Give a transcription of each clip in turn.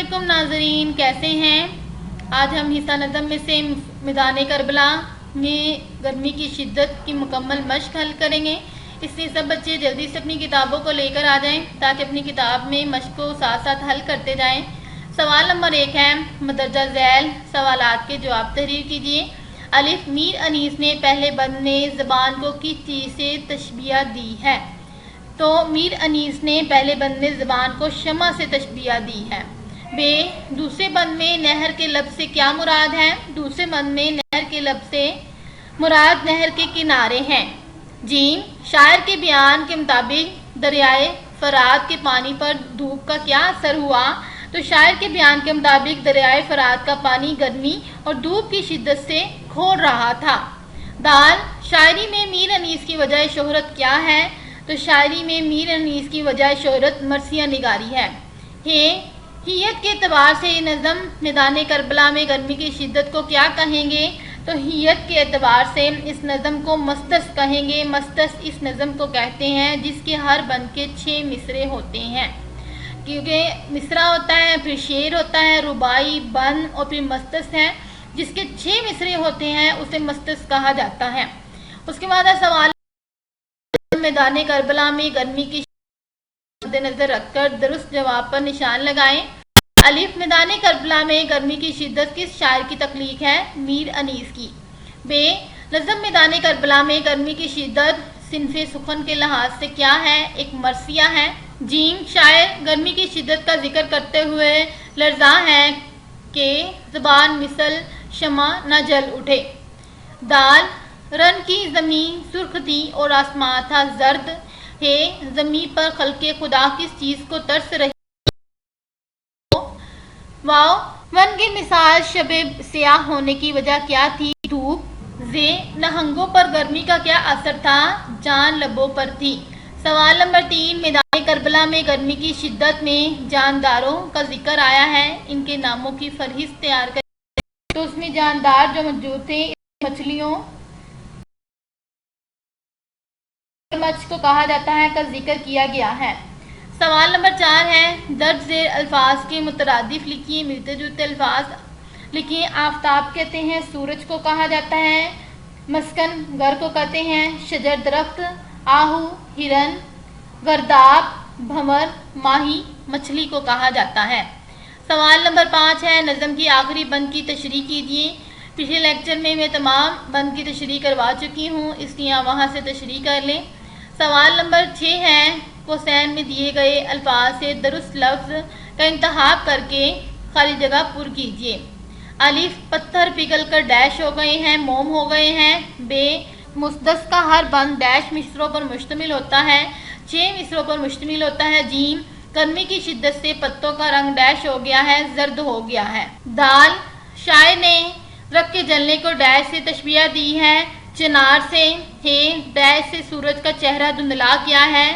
अस्सलामुअलैकुम नाजरीन, कैसे हैं। आज हम हिस्सा नज़म में से मैदान करबला में गर्मी की शिद्दत की मुकम्मल मश्क हल करेंगे। इसलिए सब बच्चे जल्दी से अपनी किताबों को लेकर आ जाएं ताकि अपनी किताब में मश्क को साथ साथ हल करते जाएं। सवाल नंबर 1 है, मदरजा झैल सवालात के जवाब तहरीर कीजिए। अलिफ, मीर अनीस ने पहले बंद में ज़बान को किस चीज़ से तशबीह दी है। तो मीर अनीस ने पहले बंद में ज़बान को शमा से तशबीह दी है। बे, दूसरे बंद में नहर के लब से क्या मुराद है। दूसरे बंद में नहर के लब से मुराद नहर के किनारे हैं। जीम, शायर के बयान के मुताबिक दरियाए फरात के पानी पर धूप का क्या असर हुआ। तो शायर के बयान के मुताबिक दरियाए फरात का पानी गर्मी और धूप की शिद्दत से खोल रहा था। दाल, शायरी में मीर अनीस की वजह शोहरत क्या है। तो शायरी में मीर अनीस की वजह शोहरत मरसिया निगारी है। हियत के एतबार से नज़म मैदान करबला में गर्मी की शिद्दत को क्या कहेंगे। तो हियत के एतबार से इस नज़म को मस्तस कहेंगे। मस्तस इस नज़म को कहते हैं जिसके हर बंद के 6 मिसरे होते हैं, क्योंकि मिसरा होता है, फिर शेर होता है, रुबाई, बंद और फिर मस्तस है। जिसके 6 मिसरे होते हैं उसे मस्तस कहा जाता है। उसके बाद है सवाल, मैदान करबला में गर्मी की मद्देनजर रखकर दुरुस्त जवाब पर निशान लगाएं। अलिफ, मैदान करबला में गर्मी की शिद्दत किस शायर की तख्लीक है। मीर अनीस की। बे, नज़म मैदान करबला में गर्मी की शिद्दत सिनफे सुखन के लिहाज से क्या है। एक मरसिया है। जीम, शायर गर्मी की शिद्दत का जिक्र करते हुए लर्जा है कि ज़बान मिसल शमा न जल उठे। दाल, रन की ज़मीन सुर्ख थी और आसमां था जर्द है। ज़मीन पर खल्के खुदा किस चीज़ को तरस रही। वाओ, वन की मिसाल शबे स्याह होने की वजह क्या थी। धूप। जे, नहंगों पर गर्मी का क्या असर था। जान लबों पर थी। सवाल नंबर 3, मैदान करबला में गर्मी की शिद्दत में जानदारों का जिक्र आया है। इनके नामों की फहरिस्त तैयार करें। तो उसमें जानदार जो मौजूद थे, मछलियों मच्छ को कहा जाता है का जिक्र किया गया है। सवाल नंबर 4 है, दर्ज झेल अल्फाज के मुतरादिफ लिखिए, मिलते जुलते अल्फाज लिखिए। आफताब कहते हैं, सूरज को कहा जाता है। मस्कन, घर को कहते हैं। शजर, दरख्त। आहू, हिरन। गर्दाब, भंवर। माही, मछली को कहा जाता है। सवाल नंबर 5 है, नज़म की आखिरी बंद की तशरीह कीजिए। पिछले लेक्चर में मैं तमाम बंद की तशरीह करवा चुकी हूँ, इसलिए आप वहाँ से तशरीह कर लें। सवाल नंबर 6 है, कोसैन में दिए गए अल्फाज से दुरुस्त लफ्ज़ का इंतखाब करके खाली जगह पुर कीजिए। अलिफ, पत्थर पिघल कर डैश हो गए हैं, मोम हो गए हैं। बे, मुस्तस का हर बंद डैश मिसरों पर मुश्तमिल होता है, 6 मिसरों पर मुश्तमिल होता है। जीम, गर्मी की शिद्दत से पत्तों का रंग डैश हो गया है, जर्द हो गया है। दाल, शायर ने रख के जलने को डैश से तशबीह दी है, चिनार से। है, डैश से सूरज का चेहरा धुंधला गया है,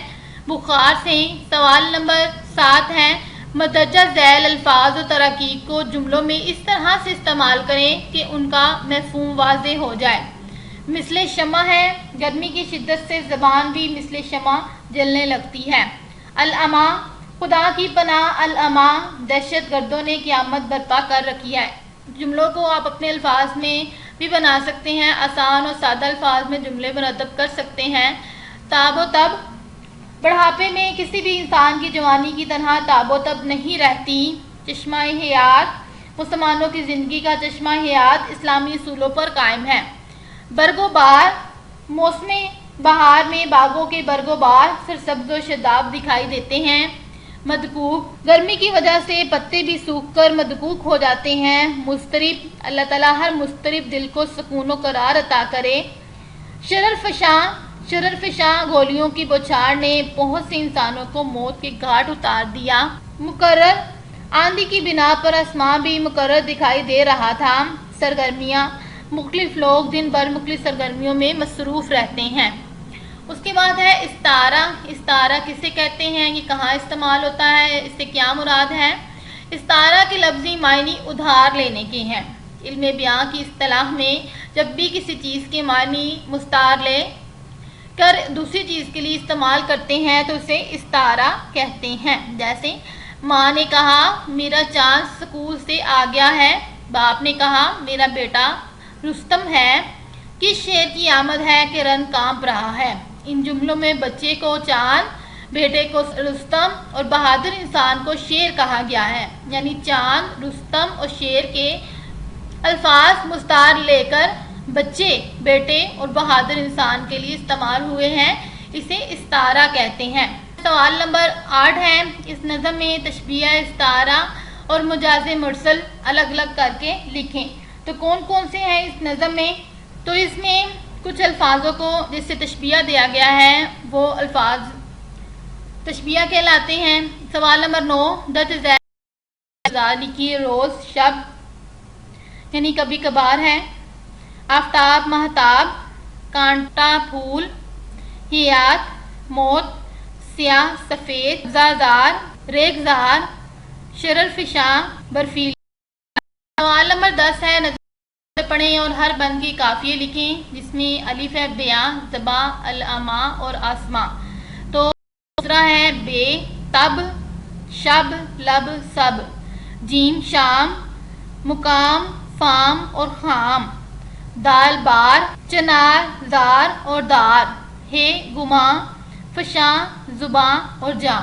बुखार से। सवाल नंबर 7 है, मदरजा झैल अल्फाज और तराकीब को जुमलों में इस तरह से इस्तेमाल करें कि उनका मफ़हूम वाज़े हो जाए। मिसले शमा है, गर्मी की शिद्दत से ज़बान भी मिसले शमा जलने लगती है। अल-अमा, खुदा की पनाह। अल-अमा, दहशत गर्दों ने क़यामत बर्पा कर रखी है। जुमलों को आप अपने अल्फाज में भी बना सकते हैं, आसान और सादा अल्फाज में जुमले मुरतब कर सकते हैं। ताबो तब, बढ़ापे में किसी भी इंसान की जवानी की तरह ताबो तब नहीं रहती। चश्मा हयात, मुसलमानों की ज़िंदगी का चश्मा हयात इस्लामी उसूलों पर कायम है। बरगोबार, मौसम बहार में बागों के बरगोबार सरसब्ज़ व शदाब दिखाई देते हैं। मदकूक, गर्मी की वजह से पत्ते भी सूख कर मदकूक हो जाते हैं। मुस्तरिब, अल्लाह ताला हर मुस्तरिब दिल को सुकून व करार अता करे। शररफशां गोलियों की बौछार ने बहुत से इंसानों को मौत के घाट उतार दिया। मुकर्रर, आंधी की बिना पर आसमां भी मुकर्रर दिखाई दे रहा था। सरगर्मियाँ, मुख्तलिफ लोग दिन भर मुख्तलिफ सरगर्मियों में मसरूफ़ रहते हैं। उसके बाद है इस्तारा। इस्तारा किसे कहते हैं, ये कहाँ इस्तेमाल होता है, इससे क्या मुराद है। इस्तारा के लफ्ज़ी मायने उधार लेने के हैं। इल्म बयां की इस्तिलाह में जब भी किसी चीज़ के मानी मुस्तार ले कर दूसरी चीज़ के लिए इस्तेमाल करते हैं तो उसे इस्तारा कहते हैं। जैसे ماں نے کہا میرا چاند سکول سے آ گیا ہے، باپ نے کہا میرا بیٹا رستم ہے، کس شیر کی آمد ہے کہ رن کانپ رہا ہے؟ ان جملوں میں بچے کو چاند، بیٹے کو رستم اور بہادر انسان کو شیر کہا گیا ہے، یعنی چاند، رستم اور شیر کے الفاظ مستعار لے کر بچے، بیٹے اور بہادر انسان کے لیے استعمال ہوئے ہیں، اسے استعارہ کہتے ہیں۔ سوال نمبر 8 ہے، اس نظم میں تشبیہ، استعارہ اور مجاز مرسل الگ الگ کر کے لکھیں۔ تو کون کون سے ہیں اس نظم میں؟ تو اس میں کچھ الفاظوں کو جس سے تشبیہ دیا گیا ہے وہ الفاظ تشبیہ کہلاتے ہیں۔ سوال نمبر 9، درج ذیل لکھیے، روز، شب یعنی کبھی کبھار ہے، آفتاب، مہتاب، کانٹا، پھول، حیات، موت، سیاہ، سفید، زازار، ریگزار، شرر فشاں، برفیلی۔ سوال نمبر 10 ہے، نظر پڑھیں اور ہر بند کی قافیے لکھیں، جس میں الف ہے بیاں، زباں، العما اور آسماں۔ تو دوسرا ہے بے، تب، شب، لب، سب، جیم، شام، مقام، فام اور خام، دال، بار، چنار، زار اور دار، ہے، گماں، فشاں، زباں اور جاں۔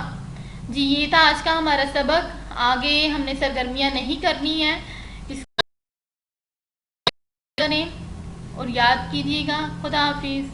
جی یہ تھا آج کا ہمارا سبق، آگے ہم نے سرگرمیاں نہیں کرنی ہیں، اس کو کریں اور یاد کیجیے گا۔ خدا حافظ۔